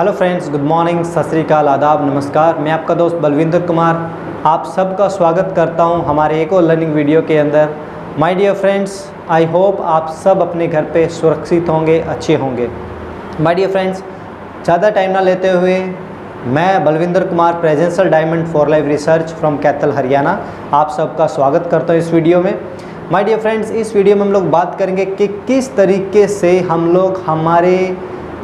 Hello friends, good morning, सत श्री अकाल, आदाब, नमस्कार। मैं आपका दोस्त बलविंदर कुमार आप सबका स्वागत करता हूं हमारे एक और लर्निंग वीडियो के अंदर। My dear friends, I hope आप सब अपने घर पे सुरक्षित होंगे, अच्छे होंगे। माय डियर फ्रेंड्स, ज़्यादा टाइम ना लेते हुए मैं Balwinder Kumar, presidential diamond for life research from Kaithal, Haryana, आप सबका स्वागत करता हूँ इस वीडियो में। माय डियर फ्रेंड्स, इस वीडियो में हम लोग बात करेंगे कि किस तरीके से हम लोग हमारे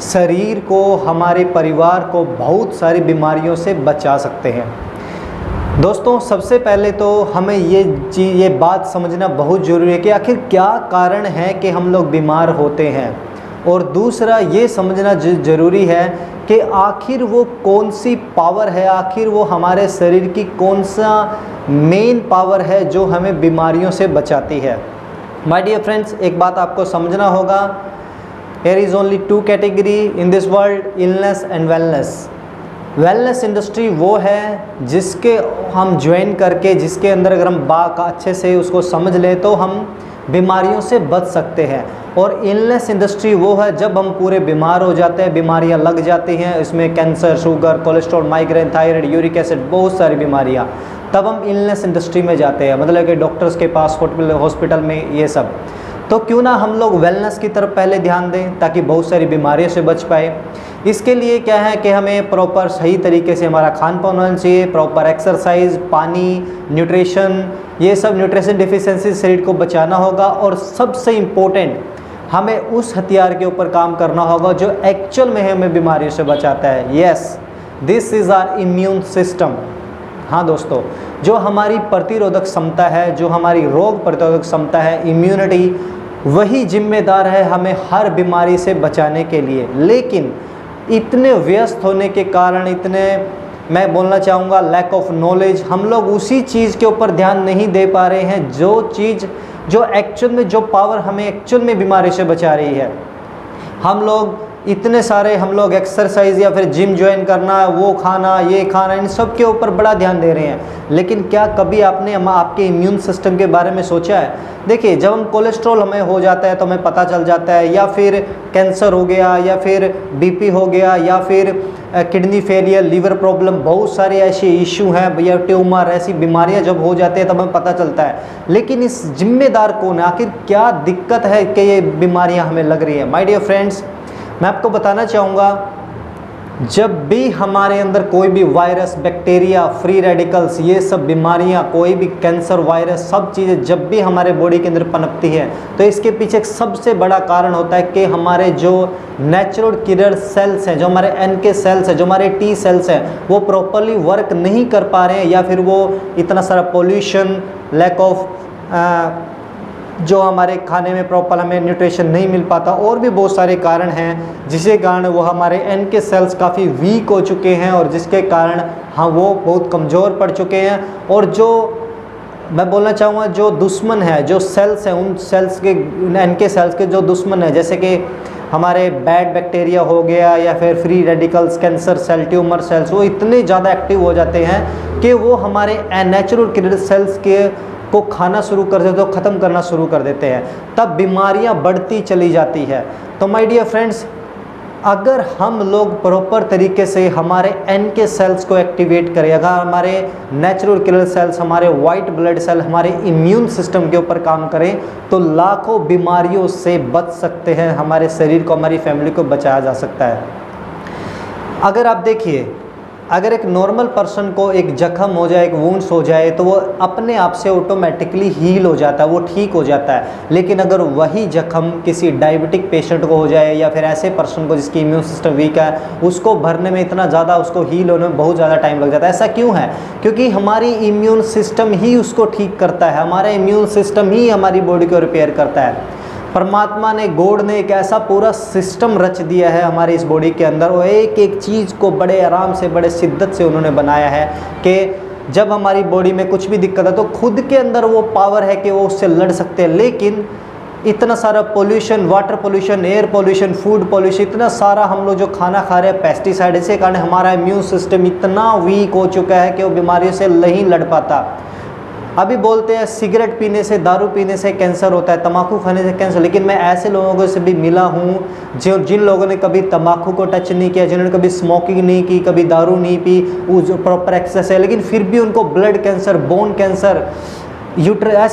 शरीर को, हमारे परिवार को बहुत सारी बीमारियों से बचा सकते हैं। दोस्तों, सबसे पहले तो हमें ये बात समझना बहुत ज़रूरी है कि आखिर क्या कारण है कि हम लोग बीमार होते हैं, और दूसरा ये समझना ज़रूरी है कि आखिर वो कौन सी पावर है, आखिर वो हमारे शरीर की कौन सा मेन पावर है जो हमें बीमारियों से बचाती है। माय डियर फ्रेंड्स, एक बात आपको समझना होगा, there is only two category in this world, illness and wellness। Wellness industry वो है जिसके हम ज्वाइन करके, जिसके अंदर अगर हम अच्छे से उसको समझ लें तो हम बीमारियों से बच सकते हैं। और इलनेस इंडस्ट्री वो है जब हम पूरे बीमार हो जाते हैं, बीमारियां लग जाती हैं, इसमें cancer, sugar, cholesterol, migraine, thyroid, uric acid, बहुत सारी बीमारियां, तब हम इलनेस इंडस्ट्री में जाते हैं, मतलब कि डॉक्टर्स के पास, हॉस्पिटल में, ये सब। तो क्यों ना हम लोग वेलनेस की तरफ पहले ध्यान दें ताकि बहुत सारी बीमारियों से बच पाए। इसके लिए क्या है कि हमें प्रॉपर सही तरीके से हमारा खान पान होना चाहिए, प्रॉपर एक्सरसाइज, पानी, न्यूट्रिशन, ये सब न्यूट्रिशन डिफिशिएंसी शरीर को बचाना होगा। और सबसे इम्पोर्टेंट, हमें उस हथियार के ऊपर काम करना होगा जो एक्चुअल में हमें बीमारियों से बचाता है। Yes, this is our immune system. हाँ दोस्तों, जो हमारी प्रतिरोधक क्षमता है, जो हमारी रोग प्रतिरोधक क्षमता है, इम्यूनिटी, वही जिम्मेदार है हमें हर बीमारी से बचाने के लिए। लेकिन इतने व्यस्त होने के कारण, इतने, मैं बोलना चाहूँगा, लैक ऑफ नॉलेज, हम लोग उसी चीज़ के ऊपर ध्यान नहीं दे पा रहे हैं जो चीज़, जो एक्चुअल में, जो पावर हमें एक्चुअल में बीमारी से बचा रही है। हम लोग इतने सारे, हम लोग एक्सरसाइज या फिर जिम ज्वाइन करना, वो खाना, ये खाना, इन सब के ऊपर बड़ा ध्यान दे रहे हैं, लेकिन क्या कभी आपने आपके इम्यून सिस्टम के बारे में सोचा है? देखिए, जब हम कोलेस्ट्रॉल हमें हो जाता है तो हमें पता चल जाता है, या फिर कैंसर हो गया, या फिर बीपी हो गया, या फिर किडनी फेलियर, लीवर प्रॉब्लम, बहुत सारे ऐसे इशू हैं, या ट्यूमर, ऐसी बीमारियां जब हो जाती है तब हमें पता चलता है। लेकिन इस जिम्मेदार कौन है? आखिर क्या दिक्कत है कि ये बीमारियां हमें लग रही है? माय डियर फ्रेंड्स, मैं आपको बताना चाहूँगा, जब भी हमारे अंदर कोई भी वायरस, बैक्टीरिया, फ्री रेडिकल्स, ये सब बीमारियां, कोई भी कैंसर, वायरस, सब चीज़ें जब भी हमारे बॉडी के अंदर पनपती है तो इसके पीछे एक सबसे बड़ा कारण होता है कि हमारे जो नेचुरल किलर सेल्स हैं, जो हमारे NK सेल्स हैं, जो हमारे T सेल्स हैं, वो प्रॉपरली वर्क नहीं कर पा रहे हैं, या फिर वो इतना सारा पोल्यूशन, लैक ऑफ जो हमारे खाने में प्रॉपर हमें न्यूट्रिशन नहीं मिल पाता, और भी बहुत सारे कारण हैं जिसके कारण वो हमारे NK सेल्स काफ़ी वीक हो चुके हैं, और जिसके कारण हाँ वो बहुत कमज़ोर पड़ चुके हैं। और जो मैं बोलना चाहूँगा, जो दुश्मन है, जो सेल्स हैं, उन सेल्स के, NK सेल्स के जो दुश्मन है, जैसे कि हमारे बैड बैक्टीरिया हो गया, या फिर free radicals, cancer cell, tumour cells, वो इतने ज़्यादा एक्टिव हो जाते हैं कि वो हमारे नेचुरल किलर सेल्स के को खाना शुरू कर देते, तो ख़त्म करना शुरू कर देते हैं, तब बीमारियां बढ़ती चली जाती है। तो माय डियर फ्रेंड्स, अगर हम लोग प्रॉपर तरीके से हमारे NK सेल्स को एक्टिवेट करें, अगर हमारे नेचुरल किलर सेल्स, हमारे वाइट ब्लड सेल, हमारे इम्यून सिस्टम के ऊपर काम करें, तो लाखों बीमारियों से बच सकते हैं, हमारे शरीर को, हमारी फैमिली को बचाया जा सकता है। अगर आप देखिए, अगर एक नॉर्मल पर्सन को एक जख्म हो जाए, एक वुंड्स हो जाए, तो वो अपने आप से ऑटोमेटिकली हील हो जाता है, वो ठीक हो जाता है। लेकिन अगर वही जख्म किसी डायबिटिक पेशेंट को हो जाए, या फिर ऐसे पर्सन को जिसकी इम्यून सिस्टम वीक है, उसको भरने में इतना ज़्यादा, उसको हील होने में बहुत ज़्यादा टाइम लग जाता है। ऐसा क्यों है? क्योंकि हमारी इम्यून सिस्टम ही उसको ठीक करता है, हमारा इम्यून सिस्टम ही हमारी बॉडी को रिपेयर करता है। परमात्मा ने, गॉड ने एक ऐसा पूरा सिस्टम रच दिया है हमारे इस बॉडी के अंदर, और एक एक चीज़ को बड़े आराम से, बड़े शिद्दत से उन्होंने बनाया है कि जब हमारी बॉडी में कुछ भी दिक्कत है तो खुद के अंदर वो पावर है कि वो उससे लड़ सकते हैं। लेकिन इतना सारा pollution, water pollution, air pollution, food pollution, इतना सारा हम लोग जो खाना खा रहे हैं, पेस्टिसाइड, इसके कारण हमारा इम्यून सिस्टम इतना वीक हो चुका है कि वो बीमारियों से नहीं लड़ पाता। अभी बोलते हैं सिगरेट पीने से, दारू पीने से कैंसर होता है, तम्बाकू खाने से कैंसर, लेकिन मैं ऐसे लोगों से भी मिला हूँ जिन लोगों ने कभी तम्बाकू को टच नहीं किया, जिन्होंने कभी स्मोकिंग नहीं की, कभी दारू नहीं पी, वो जो प्रॉपर एक्सरसाइज है, लेकिन फिर भी उनको ब्लड कैंसर, बोन कैंसर,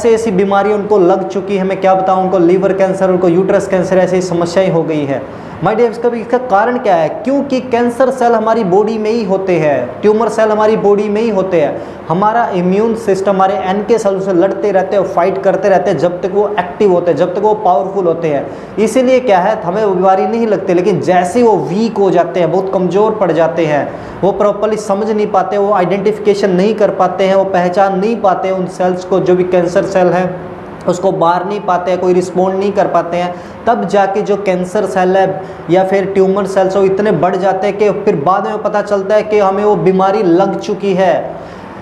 ऐसी बीमारी उनको लग चुकी है। मैं क्या बताऊँ, उनको लीवर कैंसर, उनको यूट्रस कैंसर, ऐसी समस्याएं हो गई है। माय डियर, इसका कारण क्या है? क्योंकि कैंसर सेल हमारी बॉडी में ही होते हैं, ट्यूमर सेल हमारी बॉडी में ही होते हैं। हमारा इम्यून सिस्टम हमारे NK सेल से लड़ते रहते हैं, फाइट करते रहते हैं जब तक वो एक्टिव होते हैं, जब तक वो पावरफुल होते हैं। इसीलिए क्या है, हमें वो बीमारी नहीं लगती, लेकिन जैसे वो वीक हो जाते हैं, बहुत कमज़ोर पड़ जाते हैं, वो प्रॉपरली समझ नहीं पाते, वो आइडेंटिफिकेशन नहीं कर पाते हैं, वो पहचान नहीं पाते उन सेल्स को, जो भी कैंसर सेल है उसको बाहर नहीं पाते हैं, कोई रिस्पॉन्ड नहीं कर पाते हैं, तब जाके जो कैंसर सेल है या फिर ट्यूमर सेल्स वो इतने बढ़ जाते हैं कि फिर बाद में पता चलता है कि हमें वो बीमारी लग चुकी है।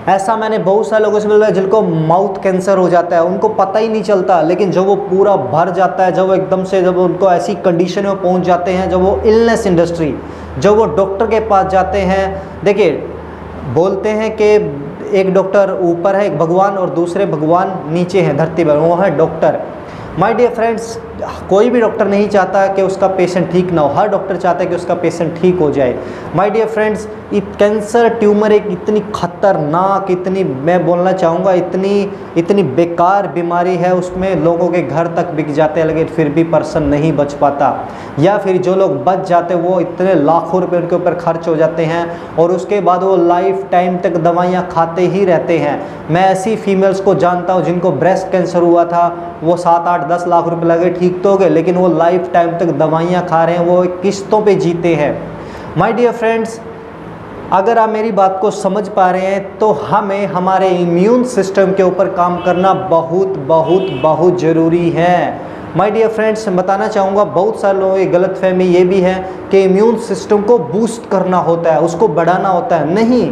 ऐसा मैंने बहुत सारे लोगों से मिला है जिनको माउथ कैंसर हो जाता है, उनको पता ही नहीं चलता, लेकिन जब वो पूरा भर जाता है, जब वो एकदम से, जब उनको ऐसी कंडीशन में पहुंच जाते हैं, जब वो इलनेस इंडस्ट्री, जब वो डॉक्टर के पास जाते हैं। देखिए, बोलते हैं कि एक डॉक्टर ऊपर है, एक भगवान, और दूसरे भगवान नीचे हैं धरती पर, वो है डॉक्टर। माय डियर फ्रेंड्स, कोई भी डॉक्टर नहीं चाहता कि उसका पेशेंट ठीक ना हो, हर डॉक्टर चाहता है कि उसका पेशेंट ठीक हो जाए। माय डियर फ्रेंड्स, ये कैंसर ट्यूमर एक इतनी खतरनाक, इतनी, मैं बोलना चाहूँगा, इतनी बेकार बीमारी है, उसमें लोगों के घर तक बिक जाते हैं, लेकिन फिर भी पर्सन नहीं बच पाता, या फिर जो लोग बच जाते हैं वो इतने लाखों रुपए उनके ऊपर खर्च हो जाते हैं, और उसके बाद वो लाइफ टाइम तक दवाइयाँ खाते ही रहते हैं। मैं ऐसी फीमेल्स को जानता हूँ जिनको ब्रेस्ट कैंसर हुआ था, वो 7, 8, 10 लाख रुपए लगे, ठीक तो हो गए, लेकिन वो लाइफ टाइम तक दवाइयाँ खा रहे हैं, वो किस्तों पे जीते हैं। माय डियर फ्रेंड्स, अगर आप मेरी बात को समझ पा रहे हैं तो हमें हमारे इम्यून सिस्टम के ऊपर काम करना बहुत बहुत बहुत ज़रूरी है। माय डियर फ्रेंड्स, बताना चाहूँगा, बहुत सारे लोगों की गलतफहमी ये भी है कि इम्यून सिस्टम को बूस्ट करना होता है, उसको बढ़ाना होता है। नहीं,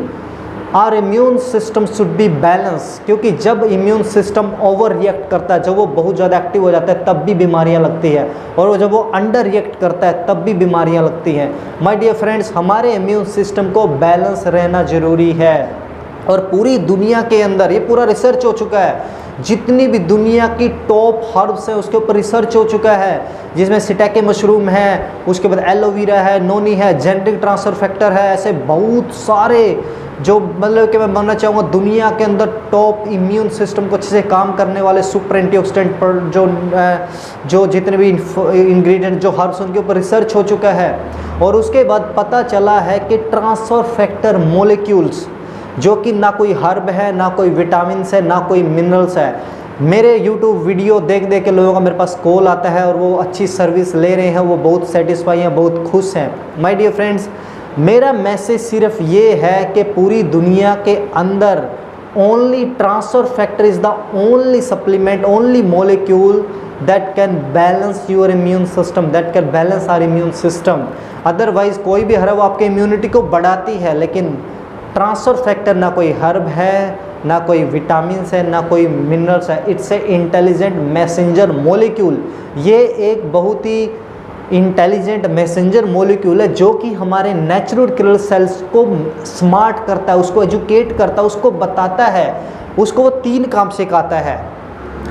our immune system should be balance, क्योंकि जब इम्यून सिस्टम ओवर रिएक्ट करता है, जब वो बहुत ज़्यादा एक्टिव हो जाता है, तब भी बीमारियां लगती है, और जब वो अंडर रिएक्ट करता है तब भी बीमारियां लगती हैं। माय डियर फ्रेंड्स, हमारे इम्यून सिस्टम को बैलेंस रहना ज़रूरी है। और पूरी दुनिया के अंदर ये पूरा रिसर्च हो चुका है, जितनी भी दुनिया की टॉप हर्ब्स है उसके ऊपर रिसर्च हो चुका है, जिसमें सिटाके मशरूम है, उसके बाद एलोवेरा है, नोनी है, जेनेटिक ट्रांसफर फैक्टर है, ऐसे बहुत सारे जो, मतलब कि मैं मानना चाहूँगा दुनिया के अंदर टॉप इम्यून सिस्टम को अच्छे से काम करने वाले सुपर एंटीऑक्सीडेंट पर जो जितने भी इंग्रेडिएंट जो हर्ब्स, उनके ऊपर रिसर्च हो चुका है। और उसके बाद पता चला है कि ट्रांसफर फैक्टर मॉलिक्यूल्स, जो कि ना कोई हर्ब है, ना कोई विटामिन है, ना कोई मिनरल्स है। मेरे YouTube वीडियो देख देख के लोगों का मेरे पास कॉल आता है और वो अच्छी सर्विस ले रहे हैं, वो बहुत सेटिस्फाई हैं, बहुत खुश हैं। माय डियर फ्रेंड्स, मेरा मैसेज सिर्फ ये है कि पूरी दुनिया के अंदर only transfer factor is the only supplement, only molecule that can balance your immune system, that can balance our immune system। Otherwise कोई भी हर्ब आपके इम्यूनिटी को बढ़ाती है, लेकिन ट्रांसफर फैक्टर ना कोई हर्ब है, ना कोई विटामिन है, ना कोई मिनरल्स है। It's a intelligent messenger molecule. ये एक बहुत ही इंटेलिजेंट मैसेंजर मॉलिक्यूल है जो कि हमारे नेचुरल किलर सेल्स को स्मार्ट करता है, उसको एजुकेट करता है, उसको बताता है, उसको वो 3 काम सिखाता है।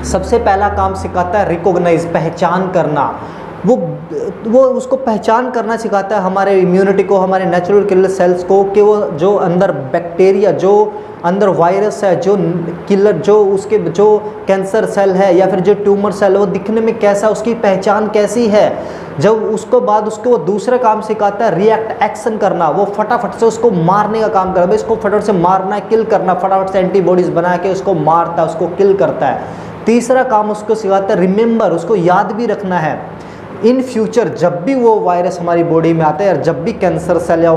सबसे पहला काम सिखाता है रिकॉग्नाइज, पहचान करना। वो उसको पहचान करना सिखाता है हमारे इम्यूनिटी को, हमारे नेचुरल किलर सेल्स को, कि वो जो अंदर बैक्टीरिया, जो अंदर वायरस है, जो किलर, जो उसके जो कैंसर सेल है या फिर जो ट्यूमर सेल है, वो दिखने में कैसा, उसकी पहचान कैसी है। जब उसको बाद उसको वो दूसरा काम सिखाता है रिएक्ट, एक्शन करना, वो फटाफट से उसको मारने का काम करता है, इसको फटाफट से मारना है, किल करना, फटाफट से एंटीबॉडीज़ बना के उसको मारता है, उसको किल करता है। तीसरा काम उसको सिखाता है रिमेंबर, उसको याद भी रखना है। इन फ्यूचर जब भी वो वायरस हमारी बॉडी में आते हैं, और जब भी कैंसर सेल या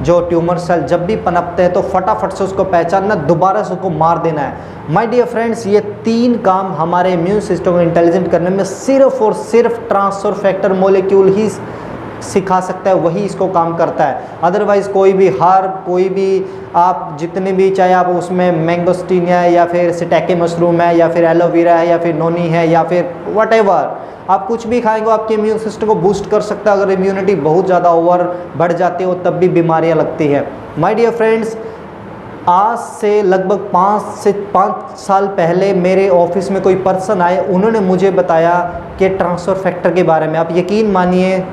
जो ट्यूमर सेल जब भी पनपते हैं, तो फटाफट से उसको पहचानना, दोबारा से उसको मार देना है। माय डियर फ्रेंड्स, ये 3 काम हमारे इम्यून सिस्टम को इंटेलिजेंट करने में सिर्फ और सिर्फ ट्रांसफर फैक्टर मॉलिक्यूल ही सिखा सकता है, वही इसको काम करता है। अदरवाइज़ कोई भी हर्ब, कोई भी आप जितने भी, चाहे आप उसमें मैंगोस्टीन है या फिर सिटाके मशरूम है या फिर एलोवेरा है या फिर नोनी है या फिर व्हाटएवर, आप कुछ भी खाएंगे आपके इम्यून सिस्टम को बूस्ट कर सकता है। अगर इम्यूनिटी बहुत ज़्यादा ओवर बढ़ जाती है तब भी बीमारियां लगती है। माय डियर फ्रेंड्स, आज से लगभग 5 साल पहले मेरे ऑफिस में कोई पर्सन आए, उन्होंने मुझे बताया कि ट्रांसफ़र फैक्टर के बारे में। आप यकीन मानिए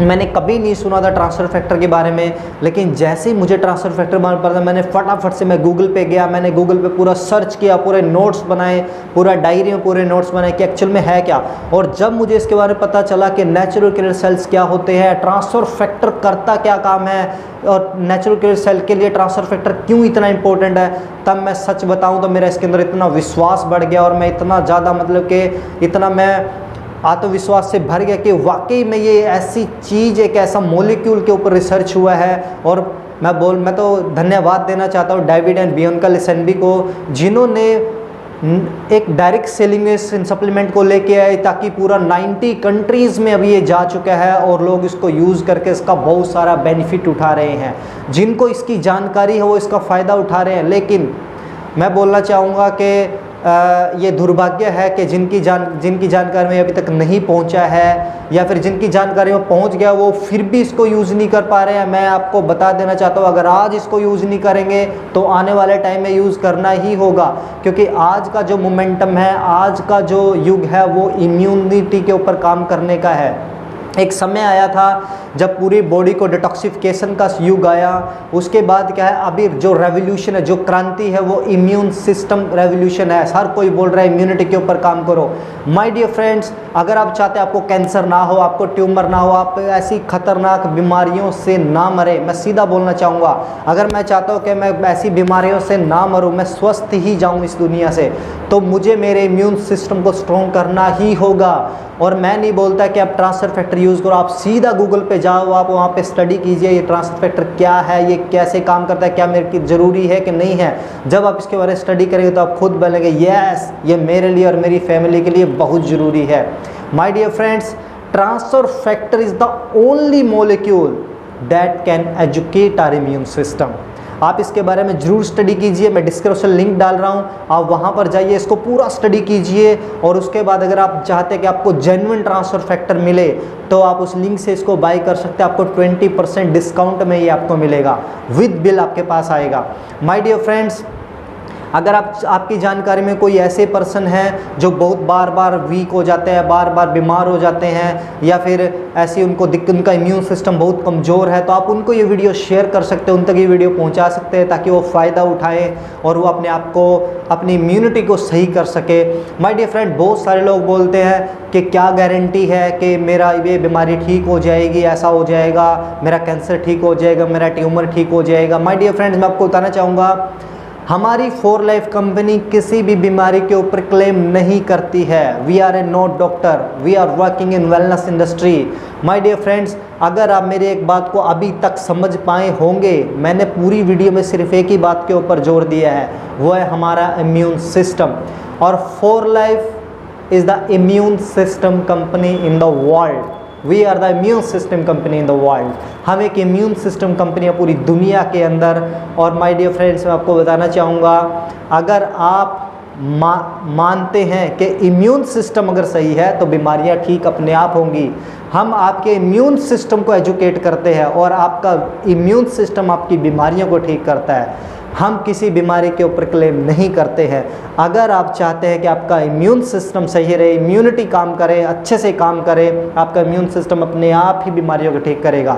मैंने कभी नहीं सुना था ट्रांसफ़र फैक्टर के बारे में, लेकिन जैसे ही मुझे ट्रांसफ़र फैक्टर मालूम पड़ा मैंने फटाफट से मैं गूगल पे गया, मैंने गूगल पे पूरा सर्च किया, पूरे नोट्स बनाए, पूरा डायरी में पूरे नोट्स बनाए कि एक्चुअल में है क्या। और जब मुझे इसके बारे में पता चला कि नेचुरल किलर सेल्स क्या होते हैं, ट्रांसफ़र फैक्टर करता क्या काम है और नेचुरल किलर सेल के लिए ट्रांसफ़र फैक्टर क्यों इतना इंपॉर्टेंट है, तब मैं सच बताऊँ तो मेरा इसके अंदर इतना विश्वास बढ़ गया और मैं इतना ज़्यादा मतलब कि इतना मैं आत्मविश्वास से भर गया कि वाकई में ये ऐसी चीज़, एक ऐसा मॉलिक्यूल के ऊपर रिसर्च हुआ है। और मैं तो धन्यवाद देना चाहता हूँ डेविड एंड बियॉन्का लिसेनबी को, जिन्होंने एक डायरेक्ट सेलिंग में इन सप्लीमेंट को लेके आए ताकि पूरा 90 कंट्रीज़ में अभी ये जा चुका है और लोग इसको यूज़ करके इसका बहुत सारा बेनिफिट उठा रहे हैं। जिनको इसकी जानकारी है वो इसका फ़ायदा उठा रहे हैं, लेकिन मैं बोलना चाहूँगा कि ये दुर्भाग्य है कि जिनकी जानकारी में अभी तक नहीं पहुंचा है या फिर जिनकी जानकारी में पहुंच गया वो फिर भी इसको यूज़ नहीं कर पा रहे हैं। मैं आपको बता देना चाहता हूं, अगर आज इसको यूज़ नहीं करेंगे तो आने वाले टाइम में यूज़ करना ही होगा, क्योंकि आज का जो मोमेंटम है, आज का जो युग है वो इम्यूनिटी के ऊपर काम करने का है। एक समय आया था जब पूरी बॉडी को डिटॉक्सिफिकेशन का युग आया, उसके बाद क्या है, अभी जो रेवोल्यूशन है, जो क्रांति है वो इम्यून सिस्टम रेवोल्यूशन है। हर कोई बोल रहा है इम्यूनिटी के ऊपर काम करो। माय डियर फ्रेंड्स, अगर आप चाहते हैं आपको कैंसर ना हो, आपको ट्यूमर ना हो, आप ऐसी खतरनाक बीमारियों से ना मरे, मैं सीधा बोलना चाहूँगा, अगर मैं चाहता हूँ कि मैं ऐसी बीमारियों से ना मरूँ, मैं स्वस्थ ही जाऊँ इस दुनिया से, तो मुझे मेरे इम्यून सिस्टम को स्ट्रॉन्ग करना ही होगा। और मैं नहीं बोलता कि आप ट्रांसफ़र फैक्टर यूज़ करो, आप सीधा गूगल पे जाओ, आप वहाँ पे स्टडी कीजिए ये ट्रांसफ़र फैक्टर क्या है, ये कैसे काम करता है, क्या मेरे की ज़रूरी है कि नहीं है। जब आप इसके बारे में स्टडी करेंगे तो आप खुद बोलेंगे यस, ये मेरे लिए और मेरी फैमिली के लिए बहुत ज़रूरी है। My dear friends, transfer factor is the only molecule that can educate our immune system. आप इसके बारे में ज़रूर स्टडी कीजिए, मैं डिस्क्रिप्शन लिंक डाल रहा हूँ, आप वहाँ पर जाइए, इसको पूरा स्टडी कीजिए। और उसके बाद अगर आप चाहते हैं कि आपको जेन्युइन ट्रांसफ़र फैक्टर मिले तो आप उस लिंक से इसको बाय कर सकते हैं, आपको 20% डिस्काउंट में ये आपको मिलेगा, विद बिल आपके पास आएगा। माय डियर फ्रेंड्स, अगर आपकी जानकारी में कोई ऐसे पर्सन हैं जो बहुत बार बार वीक हो जाते हैं, बार बार बीमार हो जाते हैं, या फिर ऐसी उनको उनका इम्यून सिस्टम बहुत कमज़ोर है, तो आप उनको ये वीडियो शेयर कर सकते हैं, उन तक ये वीडियो पहुंचा सकते हैं ताकि वो फ़ायदा उठाएं और वो अपने आप को, अपनी इम्यूनिटी को सही कर सके। माय डियर फ्रेंड, बहुत सारे लोग बोलते हैं कि क्या गारंटी है कि मेरा ये बीमारी ठीक हो जाएगी, ऐसा हो जाएगा, मेरा कैंसर ठीक हो जाएगा, मेरा ट्यूमर ठीक हो जाएगा। माय डियर फ्रेंड्स, मैं आपको बताना चाहूँगा, हमारी 4 लाइफ कंपनी किसी भी बीमारी के ऊपर क्लेम नहीं करती है। We are a not doctor, we are working in wellness industry. My dear friends, अगर आप मेरी एक बात को अभी तक समझ पाए होंगे, मैंने पूरी वीडियो में सिर्फ एक ही बात के ऊपर जोर दिया है, वो है हमारा इम्यून सिस्टम। और 4 life is the immune system company in the world. We are the immune system company in the world. हम एक इम्यून सिस्टम कंपनी है पूरी दुनिया के अंदर। और माय डियर फ्रेंड्स, मैं आपको बताना चाहूँगा, अगर आप मानते हैं कि इम्यून सिस्टम अगर सही है तो बीमारियां ठीक अपने आप होंगी। हम आपके इम्यून सिस्टम को एजुकेट करते हैं और आपका इम्यून सिस्टम आपकी बीमारियों को ठीक करता है। हम किसी बीमारी के ऊपर क्लेम नहीं करते हैं। अगर आप चाहते हैं कि आपका इम्यून सिस्टम सही रहे, इम्यूनिटी काम करे, अच्छे से काम करे, आपका इम्यून सिस्टम अपने आप ही बीमारियों को ठीक करेगा।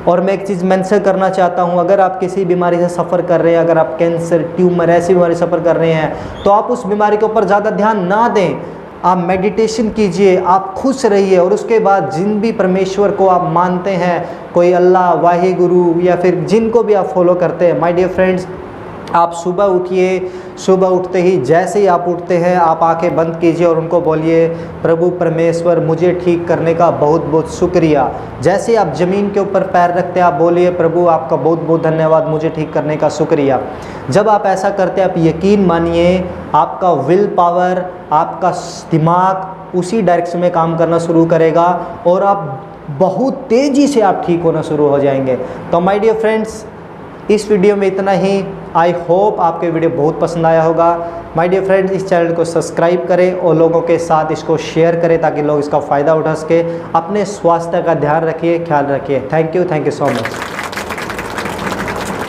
और मैं एक चीज़ मेंशन करना चाहता हूं, अगर आप किसी बीमारी से सफ़र कर रहे हैं, अगर आप कैंसर, ट्यूमर, ऐसी बीमारी सफ़र कर रहे हैं, तो आप उस बीमारी के ऊपर ज़्यादा ध्यान ना दें। आप मेडिटेशन कीजिए, आप खुश रहिए, और उसके बाद जिन भी परमेश्वर को आप मानते हैं, कोई अल्लाह, वाहे गुरु, या फिर जिनको भी आप फॉलो करते हैं, माय डियर फ्रेंड्स, आप सुबह उठिए, सुबह उठते ही जैसे ही आप उठते हैं, आप आंखें बंद कीजिए और उनको बोलिए, प्रभु परमेश्वर मुझे ठीक करने का बहुत बहुत शुक्रिया। जैसे ही आप ज़मीन के ऊपर पैर रखते हैं, आप बोलिए, प्रभु आपका बहुत बहुत धन्यवाद, मुझे ठीक करने का शुक्रिया। जब आप ऐसा करते हैं, आप यकीन मानिए आपका विल पावर, आपका दिमाग उसी डायरेक्शन में काम करना शुरू करेगा और आप बहुत तेज़ी से आप ठीक होना शुरू हो जाएंगे। तो माय डियर फ्रेंड्स, इस वीडियो में इतना ही। आई होप आपके वीडियो बहुत पसंद आया होगा। माय डियर फ्रेंड्स, इस चैनल को सब्सक्राइब करें और लोगों के साथ इसको शेयर करें ताकि लोग इसका फ़ायदा उठा सके। अपने स्वास्थ्य का ध्यान रखिए, ख्याल रखिए। Thank you so much.